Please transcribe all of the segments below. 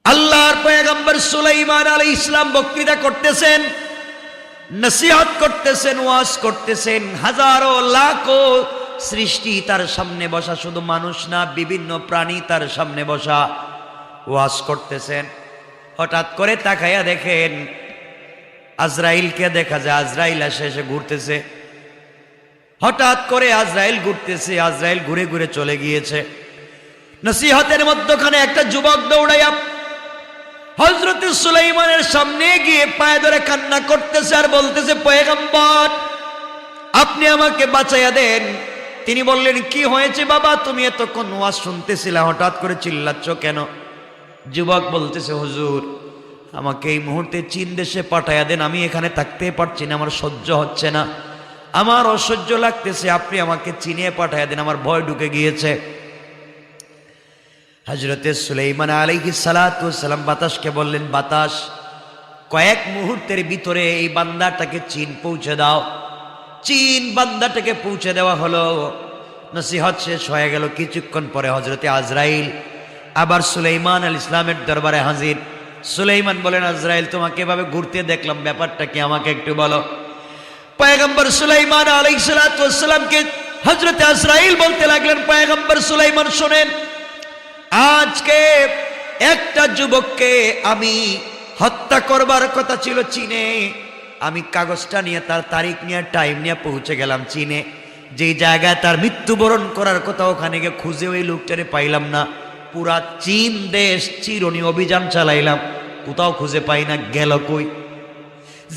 আল্লাহর পয়গম্বর সুলাইমান আলাইহিস সালাম বক্তৃতা করতেছেন, নসিহত করতেছেন, ওয়াজ করতেছেন। হাজারো লাখো সৃষ্টি তার সামনে বসা, শুধু মানুষ না, বিভিন্ন প্রাণী তার সামনে বসা, ওয়াজ করতেছেন। হঠাৎ করে তাকাইয়া দেখেন আজরাইলকে দেখা যায়। আজরাইল এসে ঘুরতেছে। হঠাৎ করে আজরাইল ঘুরতেছে, আজরাইল ঘুরে ঘুরে চলে গিয়েছে। নসিহতের মধ্যখানে একটা যুবক দৌড়াইয়া হযরত সুলাইমানের সামনে গিয়ে পায়ে ধরে কান্না করতেছে আর বলতেছে, পয়গম্বর আপনি আমাকে বাঁচাইয়া দেন। তিনি বললেন, কি হয়েছে বাবা, তুমি এতক্ষণ ওয়াজ শুনতেছিলে, হঠাৎ করে চিল্লাচ্ছ কেন? যুবক বলতেছে, হুজুর আমাকে এই মুহূর্তে চীন দেশে পাঠাইয়া দেন, আমি এখানে থাকতে পারছি না, আমার সহ্য হচ্ছে না, আমার অসহ্য লাগতেছে, আপনি আমাকে চীনে পাঠাইয়া দেন, আমার ভয় ঢুকে গিয়েছে। হযরতে সুলাইমান আলাইহিস সালাতু ওয়াস সালাম বাতাসকে বললেন, বাতাস কয়েক মুহূর্তের ভিতরে এই বান্দাটাকে চীন পৌঁছে দাও। চীন বান্দাটাকে পৌঁছে দেওয়া হলো। নসিহত শেষ হয়ে গেল। কিছুক্ষণ পরে হযরতে আজরাইল আবার সুলাইমান আলাইহিস সালামের দরবারে হাজির। সুলাইমান বলেন, আজরাইল তোমাকে এভাবে ঘুরতে দেখলাম, ব্যাপারটা কি আমাকে একটু বলো। পয়গম্বর সুলাইমান আলাইহিস সালাতু ওয়াস সালামকে হযরতে আজরাইল বলতে লাগলেন, পয়গম্বর সুলাইমান শোনেন, আজকে একটা যুবককে আমি হত্যা করবার কথা ছিল চীনে। আমি কাগজটা নিয়ে, তার তারিখ নিয়ে, টাইম নিয়ে পৌঁছে গেলাম চীনে। যেই জায়গায় তার মৃত্যুবরণ করার কথা, ওখানে গিয়ে খুঁজে ওই লোকটারে পাইলাম না। পুরা চীন দেশ চিরনি অভিযান চালাইলাম, কোথাও খুঁজে পাই না। গেল কই?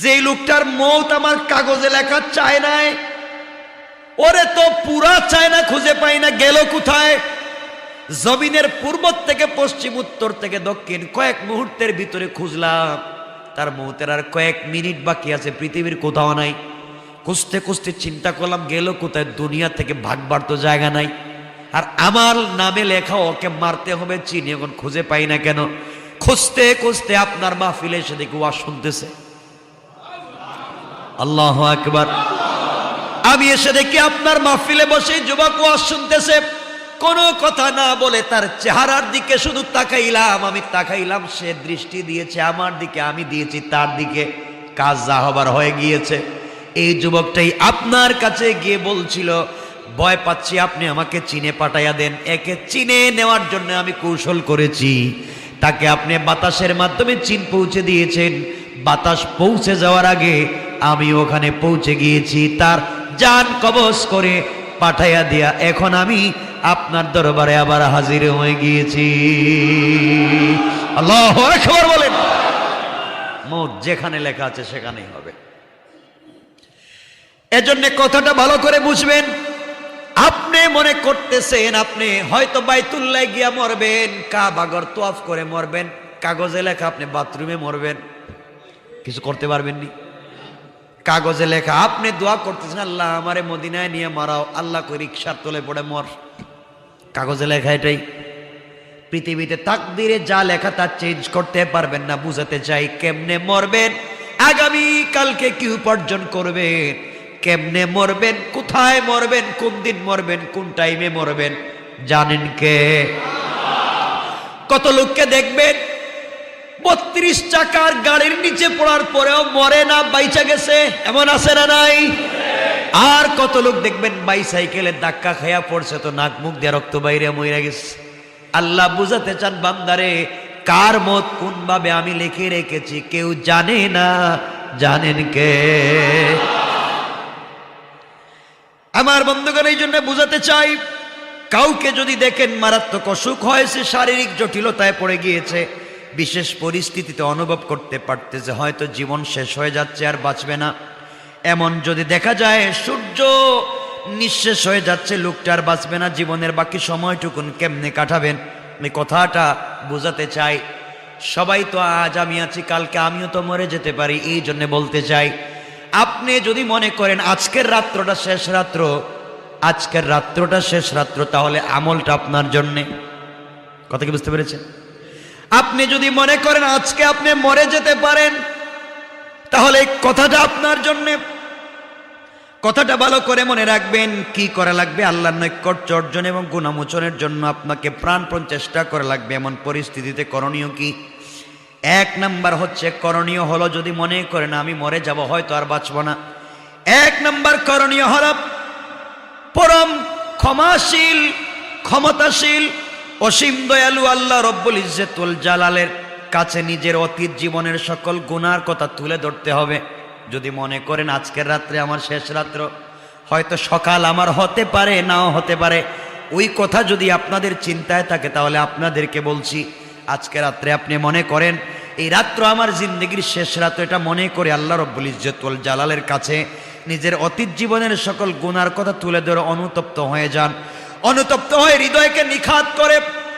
যেই লোকটার মৌত আমার কাগজে লেখা চায় নাই, ওরে তো পুরা চায় না, খুঁজে পাই না, গেল কোথায়? জমিনের পূর্ব থেকে পশ্চিম, উত্তর থেকে দক্ষিণ কয়েক মুহূর্তের ভিতরে খুঁজলাম, তার মৌতের আর কয়েক মিনিট বাকি আছে, পৃথিবীর কোথাও নাই। খুঁজতে খুঁজতে চিন্তা করলাম, গেল কোথায়? দুনিয়া থেকে ভাগবার তো জায়গা নাই, আর আমার নামে লেখা, ওকে মারতে হবে চীন, এখন খুঁজে পাই না কেন? খুঁজতে খুঁজতে আপনার মাহফিলে এসে দেখি ওয়াজ শুনতেছে। আল্লাহু আকবার। আমি এসে দেখি আপনার মাহফিলে বসে যুবক ওয়াজ শুনতেছে। কোনো কথা না বলে তার চেহারার দিকে শুধু তাকাইলাম। আমি তাকাইলাম, সে দৃষ্টি দিয়েছে আমার দিকে, আমি দিয়েছি তার দিকে। কাজ যা হবার হয়ে গিয়েছে। এই যুবকটাই আপনার কাছে গিয়ে বলছিল, ভয় পাচ্ছি, আপনি আমাকে চীনে পাঠাইয়া দেন। একে চীনে নেওয়ার জন্য আমি কৌশল করেছি। তাকে আপনি বাতাসের মাধ্যমে চীন পৌঁছে দিয়েছেন। বাতাস পৌঁছে যাওয়ার আগে আমি ওখানে পৌঁছে গিয়েছি, তার জান কবজ করে পাঠাইয়া দিয়া এখন আমি আপনার দরবারে আবার হাজির হয়ে গিয়েছি। আল্লাহু আকবার বলেন। মৌত যেখানে লেখা আছে সেখানেই হবে। এজন্য কথাটা ভালো করে বুঝবেন। আপনি মনে করতেছেন আপনি হয়তো বাইতুল্লাহ গিয়া মরবেন, কাবাগর তওয়াফ করে মরবেন, কাগজে লেখা আপনি বাথরুমে মরবেন, কিছু করতে পারবেন নি। কাগজে লেখা আপনি দোয়া করতেছেন, আল্লাহ আমারে মদিনায় নিয়ে মারাও, আল্লাহ কই রিকশার তলে পড়ে মর। কাগজে লেখা এটাই। পৃথিবীতে তাকদিরে যা লেখা তা চেঞ্জ করতে পারবেন না। বুঝাতে চাই, কেমনে মরবেন, আগামী কালকে কি উপার্জন করবেন, কেমনে মরবেন, কোথায় মরবেন, কোন দিন মরবেন, কোন টাইমে মরবেন, জানেন কে? কত লোককে দেখবেন 32 চাকার গাড়ির নিচে পড়ার পরেও মরে না, বাইচা গেছে, এমন আছে না নাই? আর কত লোক দেখবেন বাইসাইকেলের ধাক্কা খাইয়া পড়ছে, তো নাক মুখ দিয়ে রক্ত বাইরে মইরা গেছে। আল্লাহ বুঝাতে চান, বান্দারে কার মত কোন ভাবে আমি লিখে রেখেছি কেউ জানে না, জানেন কে? আমার বন্ধুগণ, এই জন্য বুঝাতে চাই, কাউকে যদি দেখেন মারাত্মক অসুখ হয়েছে, শারীরিক জটিলতায় পড়ে গিয়েছে, বিশেষ পরিস্থিতিতে অনুভব করতে পারতেছে হয়তো জীবন শেষ হয়ে যাচ্ছে, আর বাঁচবে না, এমন যদি দেখা যায়, সূর্য নিঃশেষ হয়ে যাচ্ছে, লোকটার বাঁচবে না, জীবনের বাকি সময়টুকুন কেমনে কাটাবেন, এই কথাটা বোঝাতে চাই। সবাই তো আজ আমি আছি, কালকে আমিও তো মরে যেতে পারি। এই জন্য বলতে চাই, আপনি যদি মনে করেন আজকের রাত্রটা শেষ রাত্র, আজকের রাত্রটা শেষ রাত্র, তাহলে আমলটা আপনার জন্যে। কথা কি বুঝতে পেরেছেন? আপনি যদি মনে করেন আজকে আপনি মরে যেতে পারেন, তাহলে কথাটা আপনার জন্যে। কথাটা ভালো করে মনে রাখবেন। কি করা লাগবে? আল্লাহর নৈকট্য অর্জন এবং গুনাহমোচনের জন্য আপনাকে প্রাণপণ চেষ্টা করা লাগবে। এমন পরিস্থিতিতে করণীয় কি? এক নাম্বার হচ্ছে, করণীয় হলো, যদি মনে করেন আমি মরে যাব, হয়তো আর বাঁচব না, এক নাম্বার করণীয় হলো পরম ক্ষমাশীল, ক্ষমতাশীল, অসীম দয়ালু আল্লাহ রব্বুল ইজ্জতুল জালালের কাছে নিজের অতীত জীবনের সকল গুনার কথা তুলে ধরতে হবে। যদি মনে করেন আজকের রাত্রে আমার শেষ রাত্র, হয়তো সকাল আমার হতে পারে, নাও হতে পারে, ওই কথা যদি আপনাদের চিন্তায় থাকে, তাহলে আপনাদেরকে বলছি, আজকে রাত্রে আপনি মনে করেন এই রাত্র আমার জিন্দগির শেষ রাত্র, এটা মনে করে আল্লাহ রব্বুল ইজ্জতুল জালালের কাছে নিজের অতীত জীবনের সকল গুনার কথা তুলে ধরে অনুতপ্ত হয়ে যান। অনুতপ্ত হয়ে হৃদয়কে নিখাত করে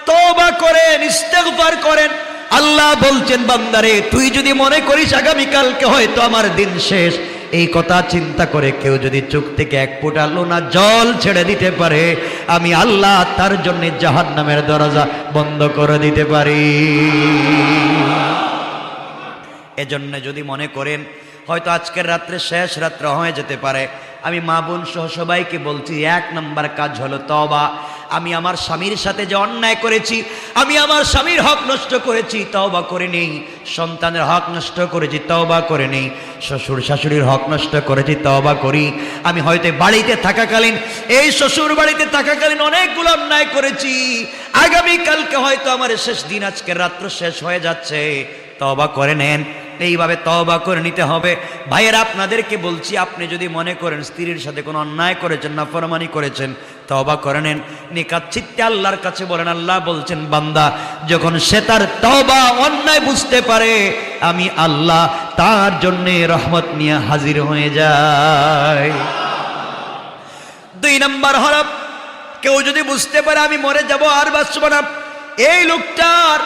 তওবা করেন, ইস্তেগফার করেন। আল্লাহ বলছেন, বান্দারে তুই যদি মনে করিস আগামীকালকে হয়তো আমার দিন শেষ, এই কথা চিন্তা করে কেউ যদি চোখ থেকে এক ফোঁটা লোনা জল ছেড়ে দিতে পারে, আমি আল্লাহ তার জন্য জাহান্নামের দরজা বন্ধ করে দিতে পারি। এজন্য যদি মনে করেন হয়তো আজকের রাত্রে শেষ রাত্র হয়ে যেতে পারে, আমি মা বোন সহ সবাইকে বলছি, এক নাম্বার কাজ হলো তওবা। আমি আমার স্বামীর সাথে যে অন্যায় করেছি, আমি আমার স্বামীর হক নষ্ট করেছি, তওবা করে নেই। সন্তানের হক নষ্ট করেছি, তওবা করে নেই। শ্বশুর শাশুড়ির হক নষ্ট করেছি, তওবা করি। আমি হয়তো বাড়িতে থাকাকালীন, এই শ্বশুর বাড়িতে থাকাকালীন অনেকগুলো অন্যায় করেছি, আগামীকালকে হয়তো আমার শেষ দিন, আজকের রাত্র শেষ হয়ে যাচ্ছে, তওবা করে নেন। এইভাবে তওবা করে নিতে হবে। ভাইয়েরা, আপনাদেরকে বলছি, আপনি যদি মনে করেন স্ত্রীর সাথে কোনো অন্যায় করেছেন, নাফরমানি করেছেন, তওবা করে নেন। নিকাত চিত্তে আল্লাহর কাছে বলেন। আল্লাহ বলছেন, বান্দা যখন সে তার তওবা অন্যায় বুঝতে পারে, আমি আল্লাহ তার জন্য রহমত নিয়ে হাজির হয়ে যাই। দুই নাম্বার হলো, কেউ যদি বুঝতে পারে আমি মরে যাব, আর বাঁচব না, এই লোকটার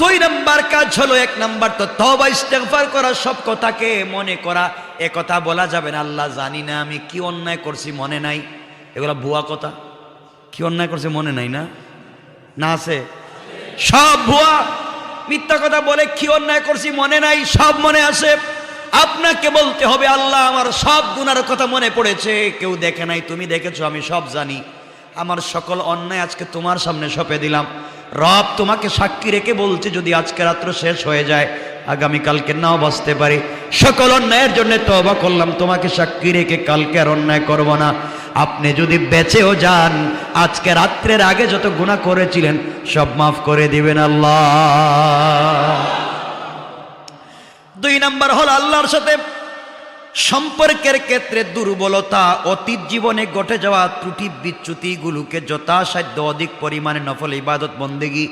দুই নাম্বার কাজ হলো, এক নাম্বার তো তওবা ইস্তেগফার করা, সব কথাকে মনে করা। এ কথা বলা যাবে না আল্লাহ জানি না আমি কি অন্যায় করছি, মনে নাই, এগুলো ভুয়া কথা। কি অন্যায় করছে মনে নাই? না না আছে, সব ভুয়া মিথ্যা কথা বলে কি অন্যায় করছি মনে নাই, সব মনে আছে। আপনাকে বলতে হবে, আল্লাহ আমার সব গুনার কথা মনে পড়েছে, কেউ দেখে নাই, তুমি দেখেছো, আমি সব জানি। আমার সকল অন্যায় আজকে তোমার সামনে সঁপে দিলাম। রব তোমাকে সাক্ষী রেখে বলছে, যদি আজকে রাত্র শেষ হয়ে যায়, আগামীকালকে নাও বাঁচতে পারি, সকল অন্যায়ের জন্য তওবা করলাম, তোমাকে সাক্ষী রেখে কালকে আর অন্যায় করব না। আপনি যদি বেঁচেও যান, আজকে রাত্রের আগে যত গুনাহ করেছিলেন সব মাফ করে দিবেন আল্লাহ। দুই নাম্বার হল আল্লাহর সাথে সম্পর্কের ক্ষেত্রে দুর্বলতা, অতীত জীবনে ঘটে যাওয়া ত্রুটি বিচ্যুতিগুলোকে যথাসাধ্য অধিক পরিমাণে নফল ইবাদত বন্দেগী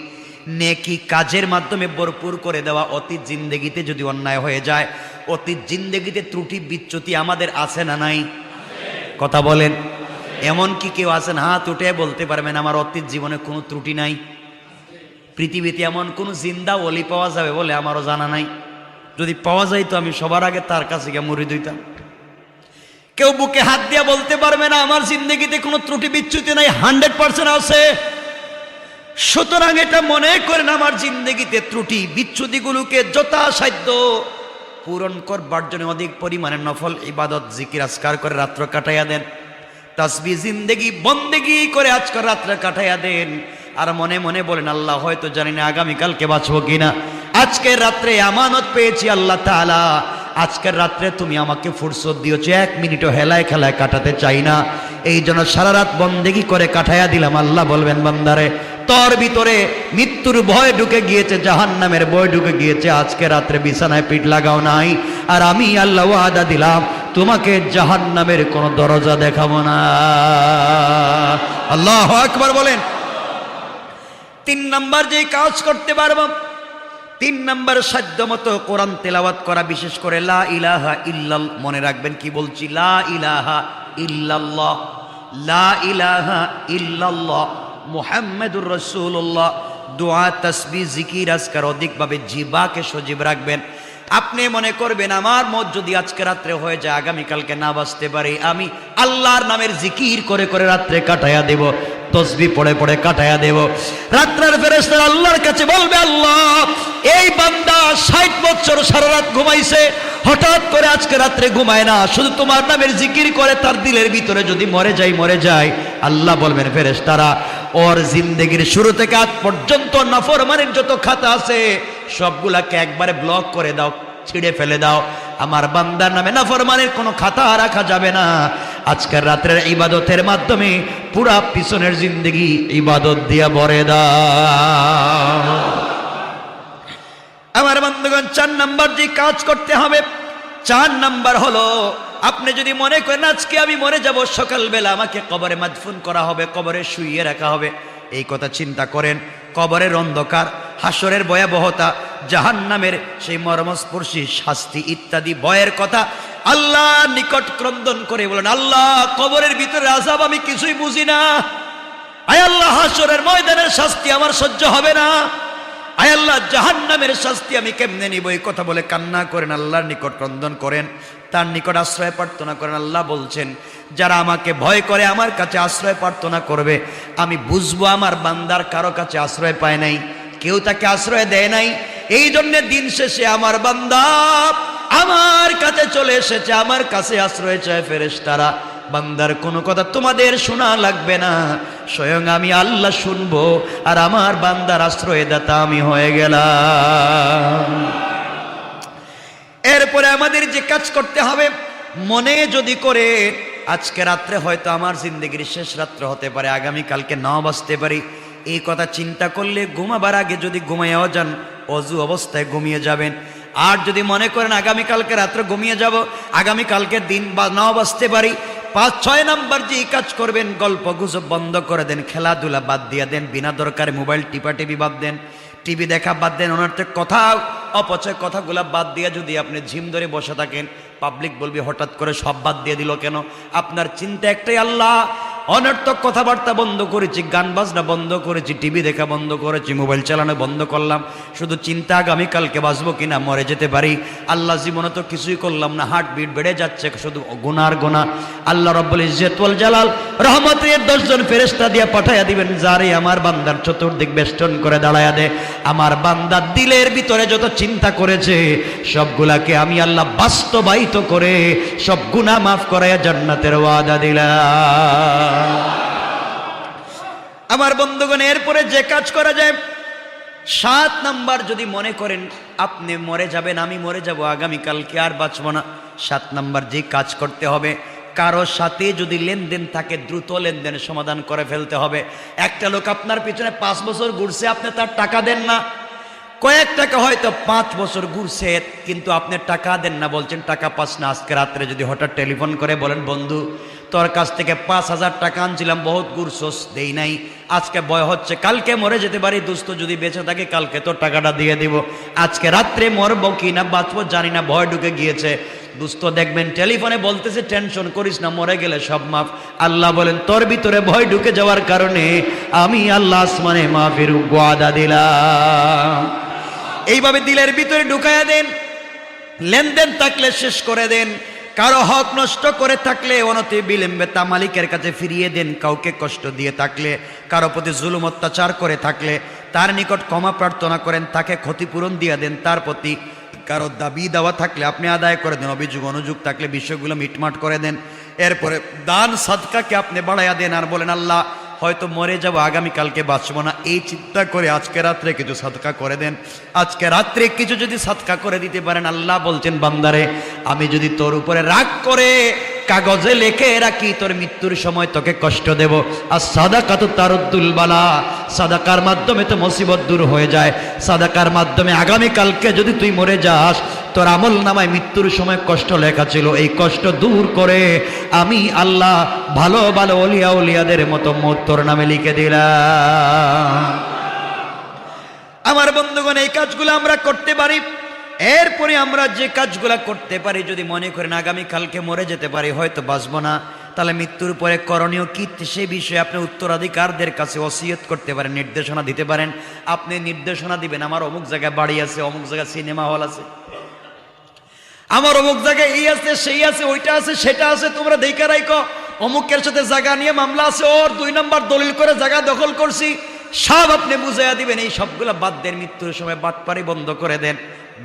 নেকি কাজের মাধ্যমে ভরপুর করে দেওয়া। অতীত জিন্দেগিতে যদি অন্যায় হয়ে যায়, অতীত জিন্দেগিতে ত্রুটি বিচ্যুতি আমাদের আছে না নাই? কথা বলেন। এমন কি কেউ আছেন হাত উঠে বলতে পারবেন আমার অতীত জীবনে কোনো ত্রুটি নাই? পৃথিবীতে এমন কোন জিন্দা ওলি পাওয়া যাবে বলে আমারও জানা নাই। যদি পাওয়া যায় তো আমি সবার আগে তার কাছে গিয়ে মুরিদ হইতাম। কেউ বুকে হাত দিয়ে বলতে পারবে না আমার জিন্দেগিতে কোনো ত্রুটি বিচ্যুতি নাই, 100% আছে। সুতরাং এটা মনে করেন আমার জিন্দেগিতে ত্রুটি বিচ্যুতিগুলোকে যথাসাধ্য পূরণ করবার জন্য অধিক পরিমাণে নফল ইবাদত জিকির আজকার করে রাত্র কাটাইয়া দেন, তাসবিহ জিন্দেগি বন্দেগি করে আজকাল রাত্র কাটাইয়া দেন। আর মনে মনে বলেন, আল্লাহ হয়তো জানি না আগামীকালকে বাঁচবো কিনা, আজকের রাত্রে আমানত পেয়েছি আল্লাহ তাআলা, আজকের রাত্রে তুমি আমাকে ফুরসত দিয়েছো, 1 মিনিটও হেলায় খেলায় কাটাতে চাই না, এই জন্য সারা রাত বন্দেগি করে কাটাইয়া দিলাম। আল্লাহ বলবেন, বান্দারে তোর ভিতরে মৃত্যুর ভয় ঢুকে গিয়েছে, জাহান্নামের ভয় ঢুকে গিয়েছে, আজকে রাত্রে বিছানায় পিঠ লাগাও নাই, আর আমি আল্লাহ ওয়াদা দিলাম তোমাকে জাহান্নামের কোনো দরজা দেখাবো না। আল্লাহু আকবার বলেন। 3 নাম্বার যে কাজ করতে পারবো, 3 নাম্বার সাধ্য মতো কোরআন তেলাওয়াত করা, বিশেষ করে লা ইলাহা ইল্লাল্লাহ। মনে রাখবেন কি বলছি, লা ইলাহা ইল্লাল্লাহ, লা ইলাহা ইল্লাল্লাহ মুহাম্মাদুর রাসূলুল্লাহ। দোয়া তাসবিহ জিকির আজকার অধিকভাবে জিবাকে সজীব রাখবেন। আপনি মনে করবেন আমার মত যদি আজকে রাত্রে হয়ে যায়, আগামীকালকে না বাঁচতে পারি, আমি আল্লাহর নামের জিকির করে করে রাত্রে কাটাইয়া দেব, তসবিহ পড়ে পড়ে কাটাইয়া দেব। রাত্রের ফেরেশতারা আল্লাহর কাছে বলবে, আল্লাহ এই বান্দা 60 বছর সারা রাত ঘুমাইছে, হঠাৎ করে আজকে রাত্রে ঘুমায় না, শুধু তোমার নামের জিকির করে, তার দিলের ভিতরে যদি মরে যায়, আল্লাহ বলবেন ফেরেশতারা ওর জিন্দেগির শুরু থেকে আজ পর্যন্ত নাফরমানির যত খাতা আছে সবগুলাকে একবারে ব্লক করে দাও, ছিঁড়ে ফেলে দাও। আমার বান্দার নামে নাফরমানির কোনো খাতা রাখা যাবে না। আজকের রাত্রের ইবাদতের মাধ্যমে পুরা পিছনের জিন্দেগি ইবাদত দিয়া ভরে দাও। আমার বন্ধুগণ, 4 নাম্বার যে কাজ করতে হবে, 4 নাম্বার হলো, আপনি যদি মনে করেন আজকে আমি মরে যাব, সকালবেলা আমাকে কবরে মাদফুন করা হবে, কবরে শুইয়ে রাখা হবে, এই কথা চিন্তা করেন, কবরের অন্ধকার, হাসরের ভয়াবহতা, জাহান্নামের সেই মর্মস্পর্শী শাস্তি ইত্যাদি ভয়ের কথা আল্লাহ নিকট ক্রন্দন করে বলেন, আল্লাহ কবরের ভিতরে আযাব আমি কিছুই বুঝি না, আয় আল্লাহ হাসরের ময়দানের শাস্তি আমার সহ্য হবে না, আয় আল্লাহ জাহান্নামের শাস্তি আমি কেমনে নিব, এই কথা বলে কান্না করেন, আল্লাহর নিকট ক্রন্দন করেন, তার নিকট আশ্রয় প্রার্থনা করেন। আল্লাহ বলছেন, যারা আমাকে ভয় করে আমার কাছে আশ্রয় প্রার্থনা করবে, আমি বুঝবো আমার বান্দার কারো কাছে আশ্রয় পায় নাই, কেউ তাকে আশ্রয় দেয় নাই, এই জন্য দিন শেষে আমার বান্দা আমার কাছে চলে এসেছে, আমার কাছে আশ্রয় চায় ফেরেশতারা। বান্দার কোনো কথা তোমাদের শোনা লাগবে না, স্বয়ং আমি আল্লাহ শুনবো, আর আমার বান্দার আশ্রয়দাতা আমি হয়ে গেলাম। এরপরে আমাদের যে কাজ করতে হবে, মনে যদি করে আজকে রাত্রে হয়তো আমার জিন্দগির শেষ রাত্র হতে পারে, আগামীকালকে নাও বাঁচতে পারি, এই কথা চিন্তা করলে ঘুমাবার আগে যদি ঘুমাইয়াও যান, অজু অবস্থায় ঘুমিয়ে যাবেন। আর যদি মনে করেন আগামীকালকে রাত্রে ঘুমিয়ে যাব, আগামীকালকে দিন বা নাও বাঁচতে পারি, 5-6 নাম্বার যে কাজ করবেন, গল্প গুজব বন্ধ করে দেন, খেলাধুলা বাদ দিয়ে দেন, বিনা দরকারে মোবাইল টিপি বাদ দেন, টিভি দেখা বাদ দেন, অনর্থক কথা অপচয় কথাগুলা বাদ দিয়ে যদি আপনি ঝিম ধরে বসে থাকেন, পাবলিক বলবে হঠাৎ করে সব বাদ দিয়ে দিল কেন, আপনার চিন্তা একটাই, আল্লাহ অনর্থক কথাবার্তা বন্ধ করেছি, গান বাজনা বন্ধ করেছি, টিভি দেখা বন্ধ করেছি, মোবাইল চালানো বন্ধ করলাম, শুধু চিন্তা আগামীকালকে বাঁচবো কিনা, মরে যেতে পারি, আল্লাহ জীবনে তো কিছুই করলাম না, হার্টবিট বেড়ে যাচ্ছে, শুধু গুনার গুনাহ। আল্লাহ রব্বুল ইজ্জত ওয়াল জালাল রহমতের 10 জন ফেরেশতা দিয়ে পাঠাইয়া দিবেন, যারে আমার বান্দার চতুর্দিক বেষ্টন করে দাঁড়ায়া দে, আমার বান্দার দিলের ভিতরে যত চিন্তা করেছে সবগুলাকে আমি আল্লাহ বাস্তবায়িত করে সব গুনাহ মাফ করাইয়া জান্নাতের ওয়াদা দিলাম। আমার বন্ধুগণ, এরপরে যে কাজ করা যায়, 7 নাম্বার যদি মনে করেন আপনি মরে যাবেন, আমি মরে যাব, আগামীকালকে আর বাঁচব না, 7 নাম্বার যে কাজ করতে হবে, কারো সাথে যদি লেনদেন থাকে দ্রুত লেনদেনের সমাধান করে ফেলতে হবে। একটা লোক আপনার পিছনে 5 বছর ঘুরছে, আপনি তার টাকা দেন না, কয়েক টাকা হয়তো 5 বছর ঘুরছে, কিন্তু আপনি টাকা দেন না, বলছেন টাকা পাস না, আজকে রাত্রে যদি হঠাৎ টেলিফোন করে বলেন, বন্ধু তোর কাছ থেকে 5000 টাকা আনছিলাম, বহুত ঘুরছোস, দেই নাই, আজকে ভয় হচ্ছে কালকে মরে যেতে পারি, দোস্ত যদি বেঁচে থাকে কালকে তোর টাকাটা দিয়ে দিব, আজকে রাত্রে মরবো কি না বাঁচবো জানি না, ভয় ঢুকে গিয়েছে, দোস্ত দেখবেন টেলিফোনে বলতেছে টেনশন করিস না, মরে গেলে সব মাফ। আল্লাহ বলেন তোর ভিতরে ভয় ঢুকে যাওয়ার কারণে আমি আল্লাহ আসমানে মাফের ওয়াদা দিলাম। এইভাবে দিলের ভিতরে ঢুকাইয়া দেন, লেনদেন থাকলে শেষ করে দেন, কারো হক নষ্ট করে থাকলে অনতি বিলম্বে তা মালিকের কাছে ফিরিয়ে দেন, কাউকে কষ্ট দিয়ে থাকলে, কারো প্রতি জুলুম অত্যাচার করে থাকলে তার নিকট ক্ষমা প্রার্থনা করেন, তাকে ক্ষতিপূরণ দিয়ে দেন, তার প্রতি কারো দাবি দেওয়া থাকলে আপনি আদায় করে দেন, অভিযোগ অনুযোগ থাকলে বিষয়গুলো মিটমাট করে দেন। এরপরে দান সাদকাকে আপনি বাড়াইয়া দেন, আর বলেন আল্লাহ হয়তো মরে যাব, আগামীকালকে বাঁচবো না, এই চিন্তা করে আজকে রাত্রে কিছু সাদকা করে দেন। আজকে রাত্রে কিছু যদি সাদকা করে দিতে পারেন, আল্লাহ বলছেন বান্দারে আমি যদি তোর উপরে রাগ করে কাগজে লিখে রাখি তোর মৃত্যুর সময় তোকে কষ্ট দেব, আর সাদাকাতু তারুদ্দুল বালা, সাদাকার মাধ্যমে তো মুসিবত দূর হয়ে যায়, সাদাকার মাধ্যমে আগামীকালকে যদি তুই মরে যাস, তোর আমল নামায় মৃত্যুর সময় কষ্ট লেখা ছিল, এই কষ্ট দূর করে আমি আল্লাহ ভালো ভালো ওলিয়া উলিয়াদের মতো মত তোর নামে লিখে দিলাম। আমার বন্ধুগণ, এই কাজগুলো আমরা করতে পারি। এরপরে আমরা যে কাজগুলা করতে পারি, যদি মনে করেন আগামীকালকে মরে যেতে পারি, হয়তো বাঁচবো না, তাহলে মৃত্যুর পরে করণীয় কি সেই বিষয়ে আপনি উত্তরাধিকারদের কাছে ওসিয়ত করতে পারেন, নির্দেশনা দিতে পারেন। আপনি নির্দেশনা দিবেন আমার অমুক জায়গায় বাড়ি আছে, অমুক জায়গায় সিনেমা হল আছে, আমার অমুক জায়গায় এই আছে সেই আছে, ওইটা আছে সেটা আছে, তোমরা দেখে রাখো, অমুকের সাথে জায়গা নিয়ে মামলা আছে, ওর 2 নম্বর দলিল করে জায়গা দখল করছি, সব আপনি বুঝাইয়া দিবেন। এই সবগুলা বাদ দেন, মৃত্যুর সময় বাটপারি বন্ধ করে দেন।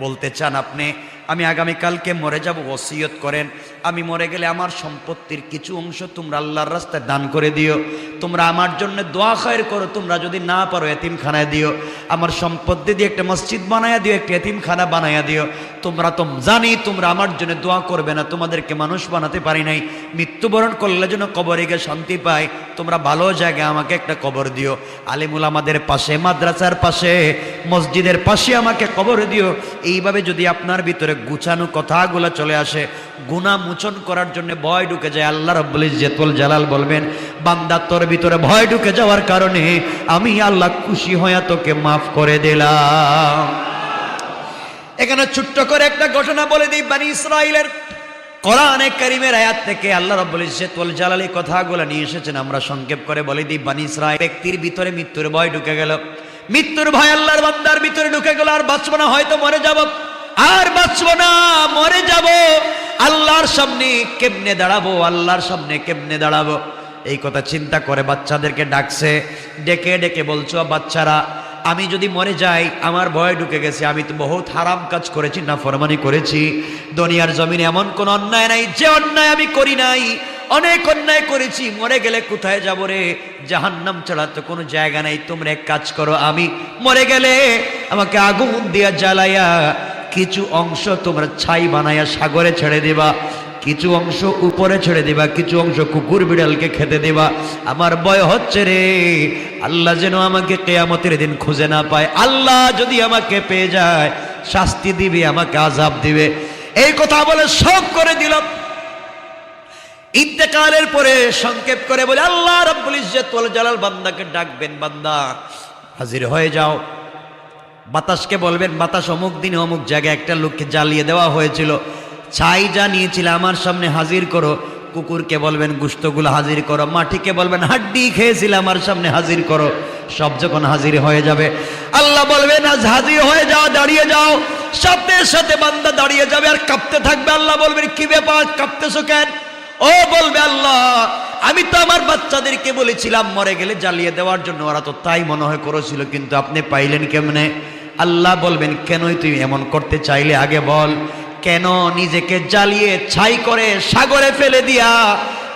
বলতে চান আপনি আমি আগামীকালকে মরে যাব, ওসিয়ত করেন আমি মরে গেলে আমার সম্পত্তির কিছু অংশ তোমরা আল্লাহর রাস্তায় দান করে দিও, তোমরা আমার জন্য দোয়া খায়ের করো, তোমরা যদি না পারো এতিমখানায় দিও, আমার সম্পত্তি দিয়ে একটা মসজিদ বানায়া দিও, একটা এতিমখানা বানায়া দিও। তোমরা তো জানি তোমরা আমার জন্য দোয়া করবে না, তোমাদেরকে মানুষ বানাতে পারি নাই, মৃত্যুবরণ করলে যেন কবরে গিয়ে শান্তি পায়, তোমরা ভালো জায়গায় আমাকে একটা কবর দিও, আলিমুল আমাদের পাশে, মাদ্রাসার পাশে, মসজিদের পাশে আমাকে কবর দিও। এইভাবে যদি আপনার ভিতরে গুছানো কথাগুলো চলে আসে, গুনাহ মোচন করার জন্য ভয় ঢুকে যায়, আল্লাহ রাব্বুল ইজ্জতুল জালাল বলবেন বান্দা তোর ভিতরে ভয় ঢুকে যাওয়ার কারণে আমি আল্লাহ খুশি হয়ে তোকে মাফ করে দিলাম। এখানে ছোট্ট করে একটা ঘটনা বলে দিই, বনি ইসরাইলের কোরআনে কারীমের আয়াত থেকে আল্লাহ রাব্বুল ইজ্জতুল জালাল এই কথাগুলো নিয়ে এসেছেন। আমরা সংক্ষেপ করে বলে দিই, বনি ইসরাইল ব্যক্তির ভিতরে মৃত্যুর ভয় ঢুকে গেল, মৃত্যুর ভয় আল্লাহর বান্দার ভিতরে ঢুকে গেল, আর বাঁচব না, হয়তো মরে যাব, আর বাঁচব না, মরে যাব, আল্লাহর সামনে কেমনে দাঁড়াবো, আল্লাহর সামনে কেমনে দাঁড়াবো, এই কথা চিন্তা করে বাচ্চাদেরকে ডাকছে, ডেকে ডেকে বলছো বাচ্চারা আমি যদি মরে যাই আমার ভয় ঢুকে গেছে, আমি তো বহুত হারাম কাজ করেছি, নাফরমানি করেছি, দুনিয়ার জমিনে এমন কোন অন্যায় নাই যে অন্যায় আমি করি নাই, অনেক অন্যায় করেছি, মরে গেলে কোথায় যাব রে, জাহান্নাম ছাড়া তো কোনো জায়গা নাই, তোমরা এক কাজ করো, আমি মরে গেলে আমাকে আগুন দিয়া জ্বালাইয়া কিছু অংশ তোমরা ছাই বানাইয়া সাগরে ছেড়ে দিবা, কিছু অংশ উপরে ছেড়ে দিবা, কিছু অংশ কুকুর বিড়ালকে খেতে দিবা। আমার ভয় হচ্ছে রে, আল্লাহ যেন আমাকে কিয়ামতের দিন খুঁজে না পায়, আল্লাহ যদি আমাকে পেয়ে যায় শাস্তি দিবে, আমাকে আযাব দিবে। এই কথা বলে শোক করে দিল। ইন্তেকালের পরে সংক্ষেপ করে বলে আল্লাহ রাব্বুল ইজ্জতুল জালাল বান্দাকে ডাকবেন, বান্দা হাজির হয়ে যাও। বাতাসকে বলবেন বাতাস অমুক দিনে অমুক জায়গায় একটা লোককে জ্বালিয়ে দেওয়া হয়েছিল, ছাই যা নিয়েছিল আমার সামনে হাজির করো। কুকুরকে বলবেন গোশতগুলো হাজির করো, মাটিকে বলবেন হাড্ডি খেয়েছিল আমার সামনে হাজির করো। সব যখন হাজির হয়ে যাবে আল্লাহ বলবেন আজ হাজির হয়ে যাও, দাঁড়িয়ে যাও। সাথে সাথে বান্দা দাঁড়িয়ে যাবে আর কাঁপতে থাকবে। আল্লাহ বলবেন কি ব্যাপার, কাঁপতেছো কেন? ও বলবে আল্লাহ আমি তো আমার বাচ্চাদেরকে বলেছিলাম মরে গেলে জ্বালিয়ে দেওয়ার জন্য, ওরা তো তাই মনে হয় করেছিল, কিন্তু আপনি পাইলেন কেমনে? আল্লাহ বলবেন কেনই তুই এমন করতে চাইলে আগে বল, কেন নিজেকে জ্বালিয়ে ছাই করে সাগরে ফেলে দিয়া,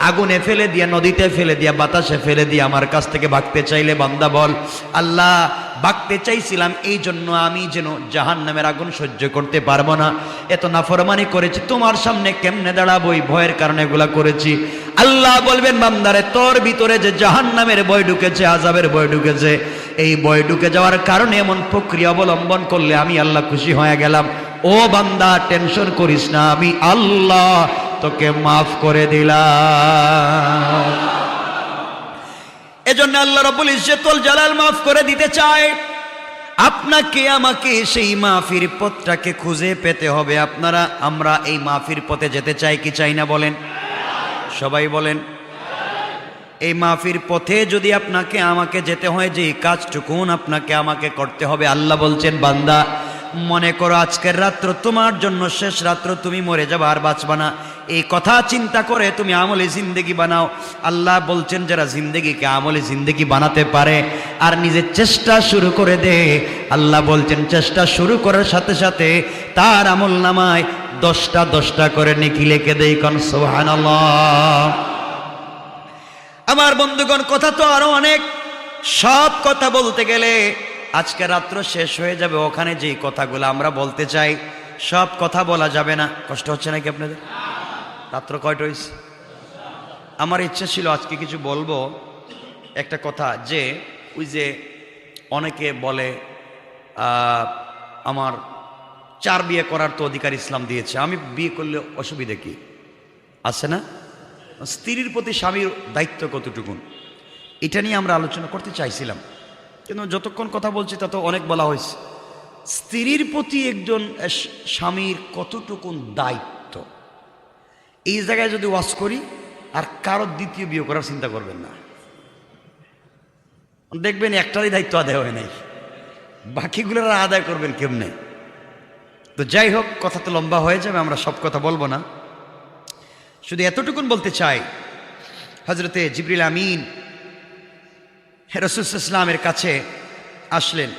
আগুনে ফেলে দিয়া, নদীতে ফেলে দিয়া, বাতাসে ফেলে দিয়া আমার কাছ থেকে ভাগতে চাইলে? বান্দা বল আল্লাহ ভাগতে চাইছিলাম এই জন্য আমি যেন জাহান্নামের আগুন সহ্য করতে পারবো না, এত নাফরমানি করেছি, তোমার সামনে কেমনে দাঁড়াবো, এই ভয়ের কারণে এগুলা করেছি। আল্লাহ বলবেন বান্দারে তোর ভিতরে যে জাহান্নামের ভয় ঢুকেছে, আযাবের ভয় ঢুকেছে, এই ভয় ঢুকে যাওয়ার কারণে এমন প্রক্রিয়া অবলম্বন করলে আমি আল্লাহ খুশি হয়ে গেলাম। ও বান্দা টেনশন করিস না, আমি আল্লাহ তোকে মাফ করে দিলাম। এজন্য আল্লাহ রাব্বুল ইজ্জতুল জালাল মাফ করে দিতে চায়। আপনাকে আমাকে সেই মাফির পথটাকে খুঁজে পেতে হবে। আমরা এই মাফির পথে যেতে চাই কি চাই না বলেন? সবাই বলেন। এই মাফির পথে যদি আপনাকে আমাকে যেতে হয়, যে কাজটুকুন আপনাকে আমাকে করতে হবে। আল্লাহ বলছেন বান্দা মনে করো আজকের রাত্র তোমার জন্য শেষ রাত্র, তুমি মরে যাবে আর বাঁচবা না, এই কথা চিন্তা করে তুমি আমলে জিন্দেগি বানাও। আল্লাহ বলছেন যারা জিন্দেগিকে আমলে জিন্দেগি বানাতে পারে আর নিজের চেষ্টা শুরু করে দে, আল্লাহ বলছেন চেষ্টা শুরু করার সাথে সাথে তার আমল নামায় 10টা করে নেকি লিখে দেই। কোন সুবহানাল্লাহ। আমার বন্ধুগণ কথা তো আরো অনেক, সব কথা বলতে গেলে আজকে রাত্র শেষ হয়ে যাবে। ওখানে যেই কথাগুলো আমরা বলতে চাই সব কথা বলা যাবে না। কষ্ট হচ্ছে নাকি আপনাদের? রাত্র কয়টা হয়েছে? আমার ইচ্ছা ছিল আজকে কিছু বলবো একটা কথা, যে ওই যে অনেকে বলে আমার 4 বিয়ে করার তো অধিকার ইসলাম দিয়েছে, আমি বিয়ে করলে অসুবিধা কি আছে? না, স্ত্রীর প্রতি স্বামীর দায়িত্ব কতটুকুন, এটা নিয়ে আমরা আলোচনা করতে চাইছিলাম, কিন্তু যতক্ষণ কথা বলছি তত অনেক বলা হয়েছে। স্ত্রীর প্রতি একজন স্বামীর কতটুকুন দায়িত্ব, এই জায়গায় যদি ওয়াজ করি আর কারোর দ্বিতীয় বিয়ে করার চিন্তা করবেন না, দেখবেন একটারই দায়িত্ব আদায় হয় নাই, বাকিগুলোর আদায় করবেন কেমনে? তো যাই হোক, কথা তো লম্বা হয়ে যাবে, আমরা সব কথা বলবো না, শুধু এতটুকুন বলতে চাই। হযরতে জিবরিল আমিন রাসূল সাল্লাল্লাহু আলাইহি ওয়াসাল্লামের কাছে আসলেন।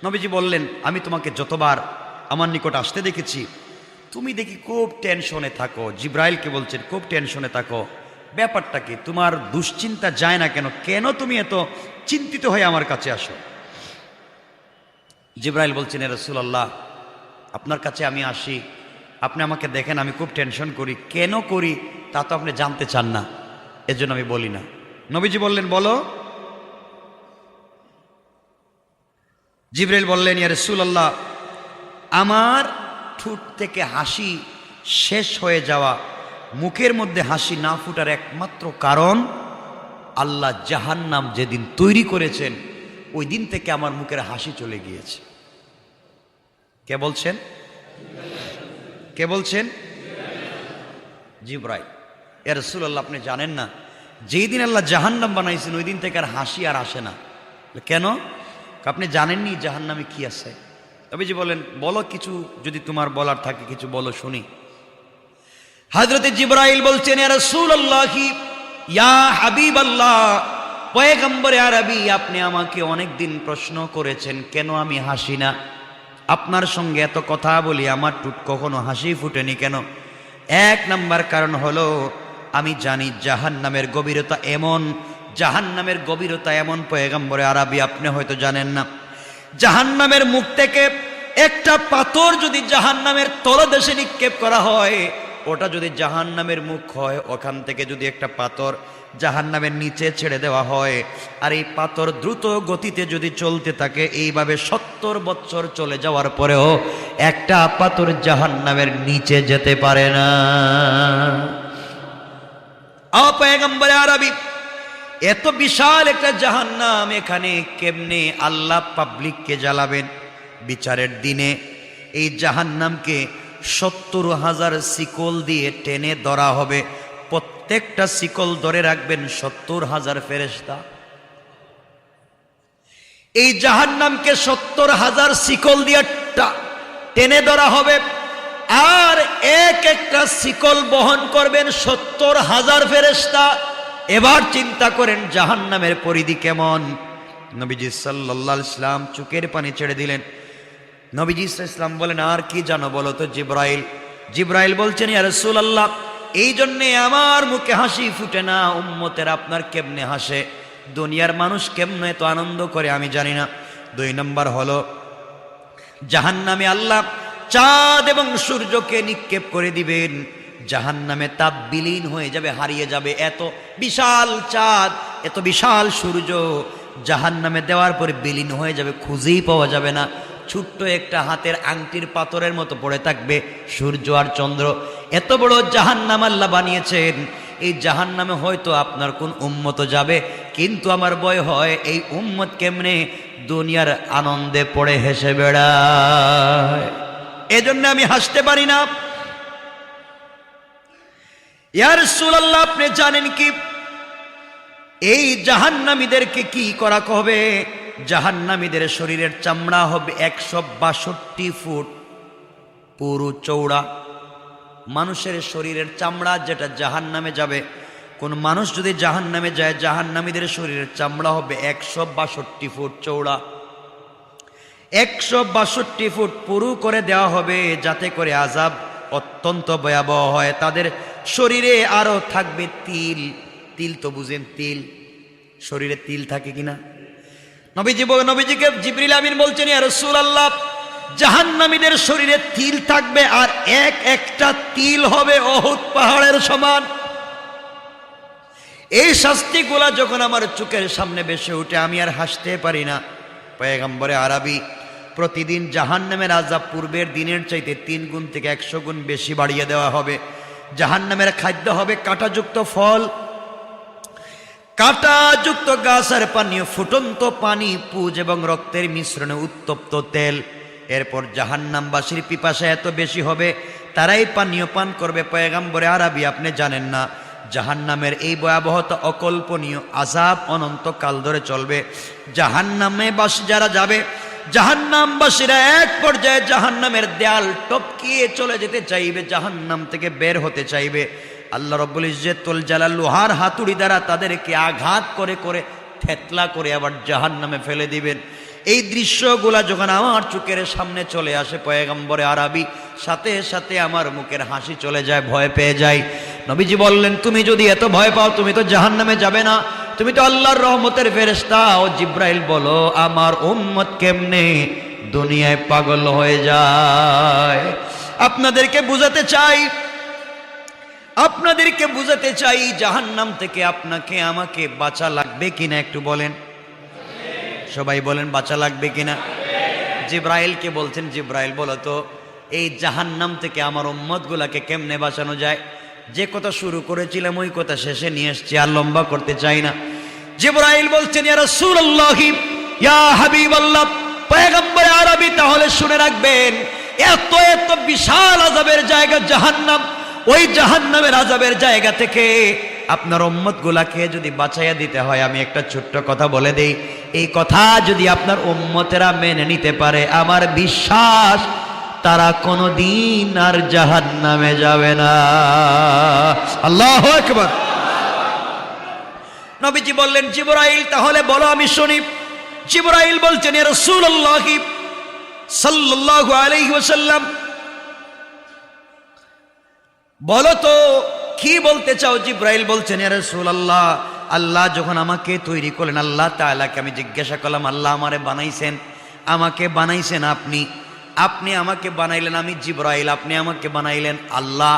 নবীজি বললেন আমি তোমাকে যতবার আমার নিকট আসতে দেখেছি তুমি দেখি খুব টেনশনে থাকো। জিব্রাইলকে বলছেন খুব টেনশনে থাকো, ব্যাপারটা কি? তোমার দুশ্চিন্তা যায় না কেন? কেন তুমি এত চিন্তিত হয়ে আমার কাছে আসো? জিব্রাইল বলছেন, এ রাসূলুল্লাহ, আপনার কাছে আমি আসি, আপনি আমাকে দেখেন আমি খুব টেনশন করি, কেন করি তা তো আপনি জানতে চান না, এজন্য আমি বলি না। নবীজি বললেন, বলো। জিব্রাইল বললেন, ইয়া রাসূলুল্লাহ, আমার ঠোঁট থেকে হাসি শেষ হয়ে যাওয়া, মুখের মধ্যে হাসি না ফুটার একমাত্র কারণ আল্লাহ জাহান্নাম যেদিন তৈরি করেছেন ওই দিন থেকে আমার মুখের হাসি চলে গিয়েছে। কে বলছেন? কে বলছেন? জিব্রাইল। ইয়া রাসূলুল্লাহ, আপনি জানেন না, যেই দিন আল্লাহ জাহান্নাম বানাইছেন ওই দিন থেকে আর হাসি আর আসে না। কেন? আপনি জানেননি জাহান্নামে কি আছে? নবীজি বলেন, বলো, কিছু যদি তোমার বলার থাকে কিছু বলো, শুনি। হযরতে জিব্রাইল বলছেন, ইয়া রাসূলুল্লাহ, ইয়া হাবিবাল্লাহ, পয়গম্বরে আরবি, আপনি আমাকে অনেক দিন প্রশ্ন করেছেন কেন আমি হাসি না। আপনার সঙ্গে এত কথা বলি, আমার ঠোঁট কখনো হাসি ফুটেনি কেন? এক নাম্বার কারণ হলো আমি জানি জাহান্নামের গভীরতা এমন, জাহান্নামের গভীরতা এমন পয়গম্বরে আরবি, আপনি হয়তো জানেন না। জাহান্নামের মুখ থেকে একটা পাথর যদি জাহান্নামের তলদেশে নিক্ষেপ করা হয়, ওটা যদি জাহান্নামের মুখ হয়, ওখান থেকে যদি একটা পাথর জাহান্নামের নিচে ছেড়ে দেওয়া হয়, আর এই পাথর দ্রুত গতিতে যদি চলতে থাকে, এইভাবে 70 বছর চলে যাওয়ার পরেও একটা পাথর জাহান্নামের নিচে যেতে পারে না। পয়গম্বরে আরবি, এত বিশাল একটা জাহান্নাম, এখানে কেমনে আল্লাহ পাবলিককে জ্বালাবেন বিচারের দিনে? এই জাহান্নামকে 70,000 শিকল দিয়ে টেনে ধরা হবে, প্রত্যেকটা শিকল ধরে রাখবেন 70,000 ফেরেশতা। এই জাহান্নামকে 70,000 শিকল দিয়ে টেনে ধরা হবে, আর এক একটা শিকল বহন করবেন 70,000 ফেরেশতা। এবার চিন্তা করেন জাহান্নামের পরিধি কেমন। নবীজি সাল্লাল্লাহু আলাইহি ওয়াসাল্লাম চোখের পানি ছেড়ে দিলেন। নবীজি সাল্লাল্লাহু আলাইহি ওয়াসাল্লাম বলেন, আর কি জানো বলো তো জিব্রাইল? জিব্রাইল বলছেন, ইয়া রাসূলুল্লাহ, এই জন্যে আমার মুখে হাসি ফুটে না, উম্মতের আপনার কেমনে হাসে, দুনিয়ার মানুষ কেমনে তো আনন্দ করে আমি জানি না। 2 নম্বর হলো জাহান্নামে আল্লাহ চাঁদ এবং সূর্যকে নিক্ষেপ করে দিবেন, জাহান্নামে তাপ বিলীন হয়ে যাবে, হারিয়ে যাবে। এত বিশাল চাঁদ, এত বিশাল সূর্য জাহান্নামে দেওয়ার পরে বিলীন হয়ে যাবে, খুঁজেই পাওয়া যাবে না। ছোট্ট একটা হাতের আংটির পাথরের মতো পড়ে থাকবে সূর্য আর চন্দ্র। এত বড় জাহান্নাম আল্লাহ বানিয়েছেন। এই জাহান্নামে হয়তো আপনার কোন উম্মত যাবে, কিন্তু আমার ভয় হয় এই উম্মত কেমনে দুনিয়ার আনন্দে পড়ে হেসে বেড়ায়, এজন্য আমি হাসতে পারি না। ইয়া রাসূলুল্লাহ, আপনি জানেন কি এই জাহান্নামীদেরকে কি করা হবে? জাহান্নামীদের শরীরের চামড়া হবে 162 ফুট পুরু চৌড়া। মানুষের শরীরের চামড়া যেটা জাহান্নামে যাবে, কোন মানুষ যদি জাহান্নামে যায়, জাহান্নামীদের শরীরের চামড়া হবে 162 ফুট চৌড়া। 162 ফুট পুরু করে দেওয়া হবে, যাতে করে আযাব অত্যন্ত ভয়াবহ হয়। তাদের শরীরে আরো থাকবে তিল। তিল তো বুঝেন, তিল, শরীরে তিল থাকে কিনা? নবীজিকে জিবরিল আমিন বলছেন, ইয়া রাসূলুল্লাহ, জাহান্নামীদের শরীরে তিল থাকবে, আর এক একটা তিল হবে উহুদ পাহাড়ের সমান। এই শাস্তিগুলা যখন আমার চোখের সামনে ভেসে ওঠে, আমি আর হাসতে পারি না। পয়গম্বরে আরবি, প্রতিদিন জাহান্নামের আযাব পূর্বের দিনের চাইতে 3 গুণ থেকে 100 গুণ বেশি বাড়িয়ে দেওয়া হবে। জাহান্নামের খাদ্য হবে কাঁটাযুক্ত ফল, কাঁটাযুক্ত গাছ আর পানীয়, ফুটন্ত পানি, পুজ এবং রক্তের মিশ্রণে উত্তপ্ত তেল। এরপর জাহান্নামবাসীর পিপাসা এত বেশি হবে তারাই পানীয় পান করবে। পয়গম্বরে আরবি, আপনি জানেন না জাহান্নামের এই ভয়াবহতা অকল্পনীয়, আযাব অনন্তকাল ধরে চলবে। জাহান্নামে বাসী যারা যাবে, জাহান্নামবাসীরা এক পর্যায়ে জাহান্নামের দেয়াল টপকিয়ে চলে যেতে চাইবে, জাহান্নাম থেকে বের হতে চাইবে। আল্লাহ রাব্বুল ইজ্জতুল জালাল লোহার হাতুড়ি দ্বারা তাদেরকে আঘাত করে করে থেতলা করে আবার জাহান্নামে ফেলে দিবেন। এই দৃশ্যগুলা যখন আমার চোখের সামনে চলে আসে পয়গম্বরে আরবি সাথে সাথে আমার মুখের হাসি চলে যায়, ভয় পেয়ে যায়। নবীজি বললেন, তুমি যদি এত ভয় পাও তুমি তো জাহান্নামে যাবে না, তুমি তো আল্লাহর রহমতের ফেরেশতা। ও জিব্রাইল বলো আমার উম্মত কেমনে দুনিয়ায় পাগল হয়ে যায়। আপনাদেরকে বুঝাতে চাই জাহান্নাম থেকে আপনাকে আমাকে বাঁচা লাগবে কিনা একটু বলেন, সবাই বলেন বাঁচা লাগবে কিনা। জিব্রাইলকে বলছেন, জিব্রাইল বলো তো এই জাহান্নাম থেকে আমার উম্মত গুলাকে কেমনে বাঁচানো যায়। যে কথা শুরু করেছিলাম ওই কথা শেষে নিয়ে এসছি, আর লম্বা করতে চাই না। জিব্রাইল বলছেন, ইয়া রাসূলুল্লাহ, ইয়া হাবিবাল্লাহ, পয়গম্বর আরবি তাহলে শুনে রাখবেন, এত এত বিশাল আযাবের জায়গা জাহান্নাম, ওই জাহান্নামের আযাবের জায়গা থেকে আপনার উম্মত গুলাকে যদি বাঁচাইয়া দিতে হয়, আমি একটা ছোট্ট কথা বলে দেই, এই কথা যদি আপনার উম্মতেরা মেনে নিতে পারে, আমার বিশ্বাস তারা কোনোদিন আর জাহান্নামে যাবে না। আল্লাহু আকবার। নবীজি বললেন, জিবরাইল তাহলে বলো আমি শুনি। জিবরাইল বলছেন, ইয়া রাসূলুল্লাহ সাল্লাল্লাহু আলাইহি ওয়াসাল্লাম, বলো তো কি বলতে চাও। জিবরাইল বলছেন, ইয়া রাসূলুল্লাহ, আল্লাহ যখন আমাকে তৈরি করলেন, আল্লাহ তাআলাকে আমি জিজ্ঞাসা করলাম, আল্লাহ আমারে বানাইছেন, আমাকে বানাইছেন আপনি আমাকে বানাইলেন, আমি জিবরাইল, আপনি আমাকে বানাইলেন আল্লাহ।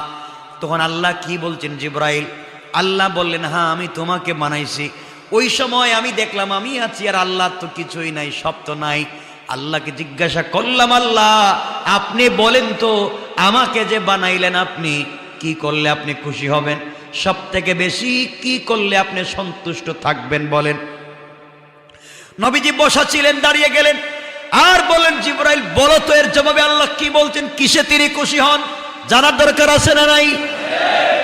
তখন আল্লাহ কি বলছেন জিবরাইল? আল্লাহ বললেন, হ্যাঁ আমি তোমাকে বানাইছি। ওই সময় আমি দেখলাম আমি আছি আর আল্লাহ তো কিছুই নাই, সব তো নাই। আল্লাহকে জিজ্ঞাসা করলাম, আল্লাহ আপনি বলেন তো আমাকে যে বানাইলেন আপনি কি করলে আপনি খুশি হবেন, সব থেকে বেশি কি করলে আপনি সন্তুষ্ট থাকবেন বলেন। নবীজি বসা ছিলেন, দাঁড়িয়ে গেলেন আর বলেন, জিবরাইল বলো তো এর জবাবে আল্লাহ কি বলছেন, কিসে তিনি খুশি হন, জানার দরকার আছে না নাই?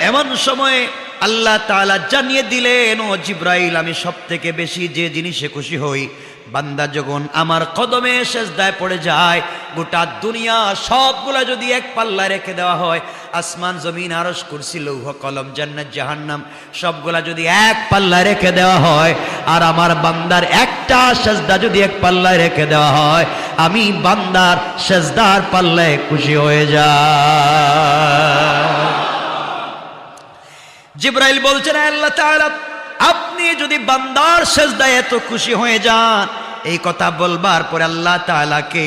এমন সময় আল্লাহ তাআলা জানিয়ে দিলেন, ও জিবরাইল আমি সব থেকে বেশি যে জিনিসে খুশি হই, বান্দা যখন আমার কদমে সেজদায় পড়ে যায়, গোটা দুনিয়া সবগুলা যদি এক পাল্লায় রেখে দেওয়া হয়, আসমান জমিন আরশ কুরসি লৌহ কলম জান্নাত জাহান্নাম সবগুলা যদি এক পাল্লায় রেখে দেওয়া হয়, আর আমার বান্দার একটা সেজদা যদি এক পাল্লায় রেখে দেওয়া হয়, আমি বান্দার সেজদার পাল্লায় খুশি হয়ে যাই। জিবরাইল বলছেন, আল্লাহ তাআলা আপনি যদি বান্দার সেজদায় এত খুশি হয়ে যান, এই কথা বলবার পরে আল্লাহ তাআলাকে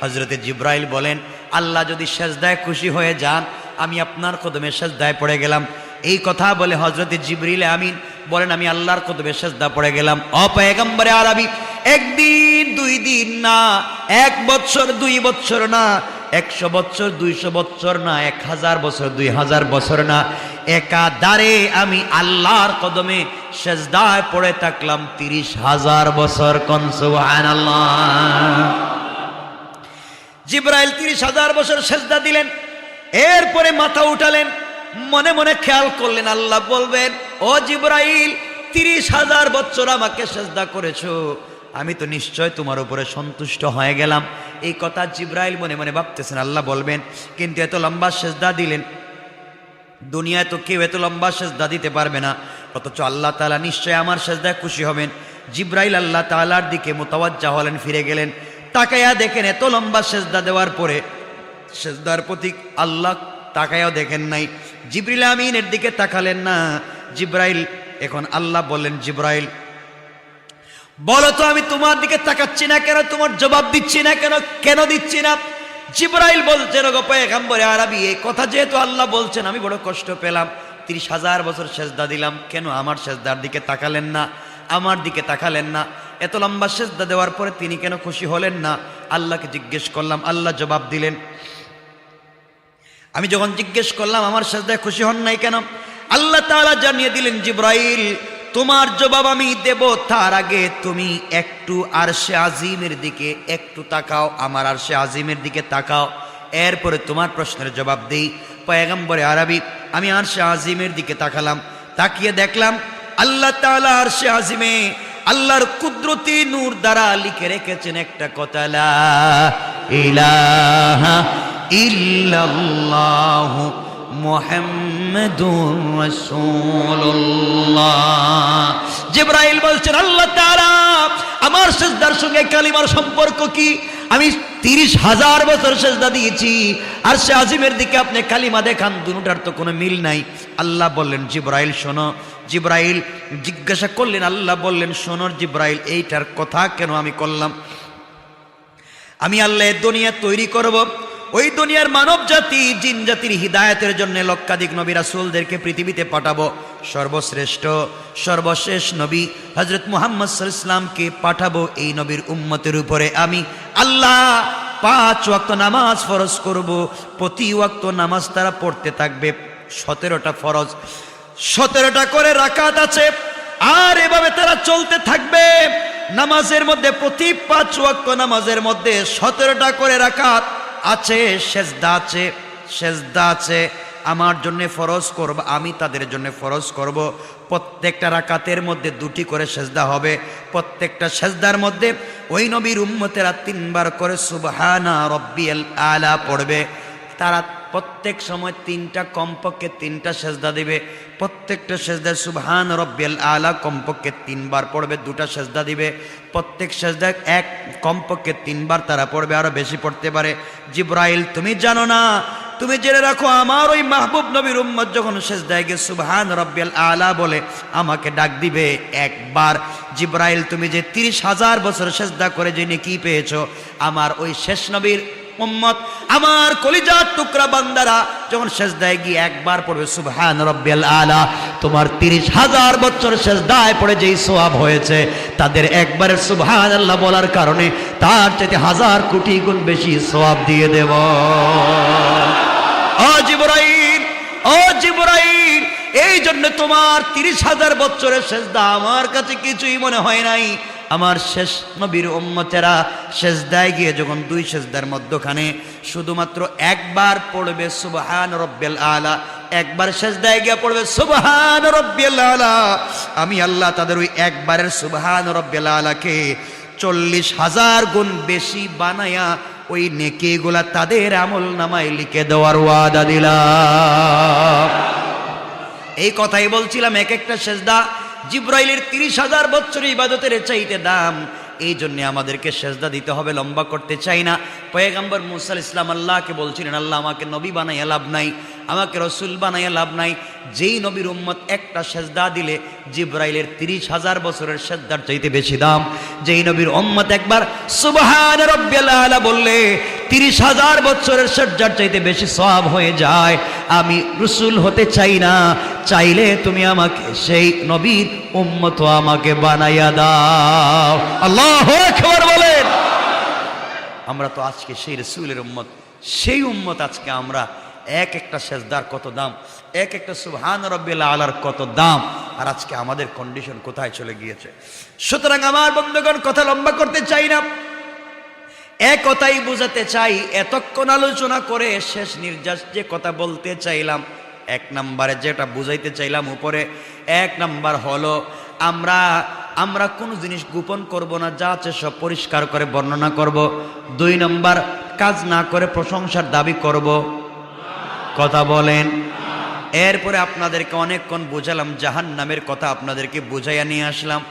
হযরতে জিবরাইল বলেন, আল্লাহ যদি সেজদায় খুশি হয়ে যান, আমি আপনার কদমে সেজদায় পড়ে গেলাম। এই কথা বলে হযরতে জিবরিল আমিন বলেন, আমি আল্লাহর কদমে সেজদা পড়ে গেলাম। ও পয়গম্বরে আরবি, একদিন দুই দিন না, 1 বছর 2 বছর না, 100 বছর 200 বছর না, 1000 বছর 2000 বছর না, একাধারে আমি আল্লাহর কদমে সেজদায় পড়ে থাকলাম 30,000 বছর। কোন সুবহানাল্লাহ। জিবরাইল 30,000 বছর সেজদা দিলেন, এরপরে মাথা উঠালেন, মনে মনে খেয়াল করলেন আল্লাহ বলবেন, ও জিবরাইল 30,000 বছর আমাকে সেজদা করেছো, আমি তো নিশ্চয় তোমার উপরে সন্তুষ্ট হয়ে গেলাম। এই কথা জিবরাইল মনে মনে ভাবতেছেন। আল্লাহ বলবেন, কিন্তু এত লম্বা সেজদা দিলেন, দুনিয়ায় তো কেউ এত লম্বা সেজদা দিতে পারবে না, অথচ আল্লাহ তাআলা নিশ্চয় আমার সেজদায় খুশি হবেন। জিবরাইল আল্লাহ তাআলার দিকে মুতাওয়াজ্জা হলেন, ফিরে গেলেন, তাকায়া দেখেন এত লম্বা সেজদা দেওয়ার পরে সেজদার প্রতি আল্লাহ তাকায়াও দেখেন নাই, জিবরিল আমিনের দিকে তাকালেন না। জিবরাইল এখন আল্লাহ বললেন, জিবরাইল বলো তো আমি তোমার দিকে তাকাচ্ছি না কেন, তোমার জবাব দিচ্ছি না কেন, কেন দিচ্ছি না? জিবরাইল বলছেন, ওগো পয়গম্বরে আরবি, এই কথা যেহেতু আল্লাহ বলছেন আমি বড় কষ্ট পেলাম, 30,000 বছর সেজদা দিলাম, কেন আমার সেজদার দিকে তাকালেন না, আমার দিকে তাকালেন না? এত লম্বা সেজদা দেওয়ার পরে তিনি কেন খুশি হলেন না? আল্লাহকে জিজ্ঞেস করলাম, আল্লাহ জবাব দিলেন। আমি যখন জিজ্ঞেস করলাম আমার সেজদায় খুশি হন নাই কেন, আল্লাহ তাআলা জানিয়ে দিলেন, জিবরাইল তোমার জবাব আমি দেব, তার আগে তুমি একটু আরশে আজিমের দিকে একটু তাকাও, আমার আরশে আজিমের দিকে তাকাও, এরপরে তোমার প্রশ্নের জবাব দেই। পয়গম্বরে আরবি আমি আরশে আজিমের দিকে তাকালাম, তাকিয়ে দেখলাম আল্লাহ তাআলা আরশে আজিমে আল্লাহর কুদরতি নূর দ্বারা লিখে রেখেছেন একটা কথা, লা ইলাহা ইল্লাল্লাহু মুহাম্মাদুর রাসূলুল্লাহ। জিবরাইল বলছেন, আল্লাহ তাআলা আমার সেজদার সঙ্গে কালিমার সম্পর্ক কি? আমি 30,000 বছর সেজদা দিয়েছি, আর সে আজিমের দিকে আপনি কালিমা দেখান, দুটার তো কোনো মিল নাই। আল্লাহ বললেন জিবরাইল শোনো। জিবরাইল জিজ্ঞাসা করলেন, আল্লাহ বললেন শোনো জিবরাইল, এইটার কথা কেন আমি করলাম? আমি আল্লাহ দুনিয়া তৈরি করব, ওই দুনিয়ার মানব জাতি জিন জাতির হিদায়াতের জন্য লক্ষাধিক নবী রাসূলদেরকে পৃথিবীতে পাঠাবো। সর্বশ্রেষ্ঠ সর্বশেষ নবী হযরত মুহাম্মদ সাল্লাল্লাহু আলাইহি ওয়াসাল্লামকে পাঠাবো এই নবীর উম্মতের উপরে। আমি আল্লাহ 5 ওয়াক্ত নামাজ ফরজ করব, প্রতি ওয়াক্ত নামাজ তারা পড়তে থাকবে। 17টা ফরজ, 17টা করে রাকাত আছে, আর এভাবে তারা চলতে থাকবে। নামাজের মধ্যে প্রতি 5 ওয়াক্ত নামাজের মধ্যে 17টা করে রাকাত আছে, সেজদা আছে, সেজদা আছে। আমার জন্য ফরজ করব, আমি তাদের জন্য ফরজ করব। প্রত্যেকটা রাকাতের মধ্যে 2টি করে সেজদা হবে। প্রত্যেকটা সেজদার মধ্যে ওই নবীর উম্মতেরা 3 বার করে সুবহানা রব্বিয়াল আলা পড়বে। তারা প্রত্যেক সময় 3টা, কমপক্ষে 3টা সেজদা দিবে। প্রত্যেকটা সেজদায় সুবহান রব্বিয়াল আলা কমপক্ষে 3 বার পড়বে, 2টা সেজদা দিবে। প্রত্যেক সেজদায় কমপক্ষে 3 বার তারা পড়বে, আরো বেশি পড়তে পারে। জিবরাইল তুমি জানো না, তুমি জেনে রাখো, আমার ওই মাহবুব নবীর উম্মত যখন সেজদায় গিয়ে সুবহান রব্বিয়াল আলা বলে আমাকে ডাক দিবে একবার। জিবরাইল তুমি যে 30,000 বছর সেজদা করে যে নেকি পেয়েছো, আমার ওই শেষ নবীর উম্মত, আমার কলিজার টুকরা বান্দারা যখন সেজদায় গিয়ে একবার পড়বে সুবহান রব্বিয়াল আলা, তোমার 30,000 বছর সেজদায় পড়ে যেই সওয়াব হয়েছে, তাদের একবারের সুবহানাল্লাহ বলার কারণে তার চাইতে 1000 কোটি গুণ বেশি সওয়াব দিয়ে দেব। ও জিবরাইল, ও জিবরাইল, এই জন্য তোমার 30,000 বছরের সেজদা আমার কাছে কিছুই মনে হয় নাই। আমার শেষ নবীর উম্মতেরা সেজদায় গিয়ে যখন 2 সেজদার মধ্যখানে শুধুমাত্র একবার পড়বে সুবহান রব্বিয়াল আলা, একবার সেজদায় গিয়ে পড়বে সুবহান রব্বিয়াল আলা, আমি আল্লাহ তাদের ওই একবারের সুবহান রব্বিয়াল আলাকে 40,000 গুণ বেশি বানায়া ওই নেকিগুলা তাদের আমল নামায় লিখে দেওয়ার ওয়াদা দিলাম। এই কথাই বলছিলাম, এক একটা সেজদা জিবরাইলের 30,000 বছরের ইবাদতের চাইতে দাম। এই জন্য আমাদেরকে সেজদা দিতে হবে, লম্বা করতে চাই না। পয়গম্বর মুসা আলাইহিস সালাম আল্লাহকে বলছিলেন, আল্লাহ আমাকে নবী বানাইয়া লাভ নাই, আমাকে রসুল বানাইয়া লাভ নাই। যেই নবীর উম্মত একটা সেজদা দিলে জিবরাইলের 30,000 বছরের সেজদার চাইতে বেশি দাম। যেই নবীর উম্মত একবার সুবহান রব্বিয়াল আলা বললে 30,000 বছরের সেজদার চাইতে বেশি সওয়াব হয়ে যায়। আমি রসুল হতে চাই না, চাইলে তুমি আমাকে সেই নবীর উম্মত আমাকে বানাইয়া দাও। আল্লাহু আকবার বলেন। আমরা তো আজকে সেই রসুলের উম্মত, সেই উম্মত আজকে আমরা এক একটা সেজদার কত দাম, এক একটা সুবহান রব্বিল আলার কত দাম, আর আজকে আমাদের কন্ডিশন কোথায় চলে গিয়েছে। সুতরাং আমার বন্ধুগণ, কথা লম্বা করতে চাই না, এক কথাই বুঝাতে চাই। এতক্ষণ আলোচনা করে শেষ নির্যাস যে কথা বলতে চাইলাম, 1 নম্বরে যেটা বুঝাইতে চাইলাম উপরে, 1 নম্বর হলো আমরা কোনো জিনিস গোপন করব না, যা আছে সব পরিষ্কার করে বর্ণনা করব। 2 নম্বর, কাজ না করে প্রশংসার দাবি করব। কথা বলেন। এরপরে আপনাদেরকে অনেকক্ষণ বুঝালাম, জাহান্নামের কথা আপনাদেরকে বুঝাইয়া নিয়ে আসলাম,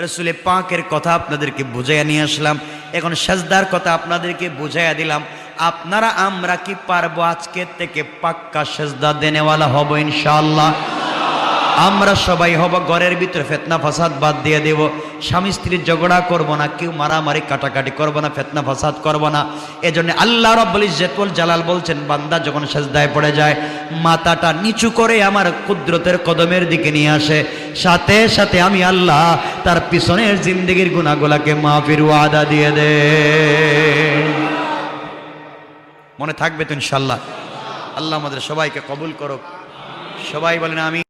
রাসূলে পাকের কথা আপনাদেরকে বুঝাইয়া নিয়ে আসলাম, এখন সেজদার কথা আপনাদেরকে বুঝাইয়া দিলাম। আপনারা আমরা কি পারবো আজকে থেকে পাক্কা সেজদা দেনেওয়ালা হব ইনশাআল্লাহ? আমরা সবাই হব, ঘরের ভিতরে ফিতনা ফাসাদ বাদ দিয়ে দেব, স্বামী স্ত্রীর ঝগড়া করব না, কেউ মারামারি কাটাকাটি করব না, ফিতনা ফাসাদ করব না। এজন্য আল্লাহ রাব্বুল ইজ্জতুল জালাল বলছেন, বান্দা যখন সেজদায় পড়ে যায় মাথাটা নিচু করে আমার কুদরতের কদমের দিকে নিয়ে আসে, সাথে সাথে আমি আল্লাহ তার পিছনের জিন্দেগির গুনাহগুলোকে মাফির ওয়াদা দিয়ে দে। মনে থাকবে তো ইনশাআল্লাহ? আল্লাহ আমাদের সবাইকে কবুল করুক। সবাই বলেন আমিন।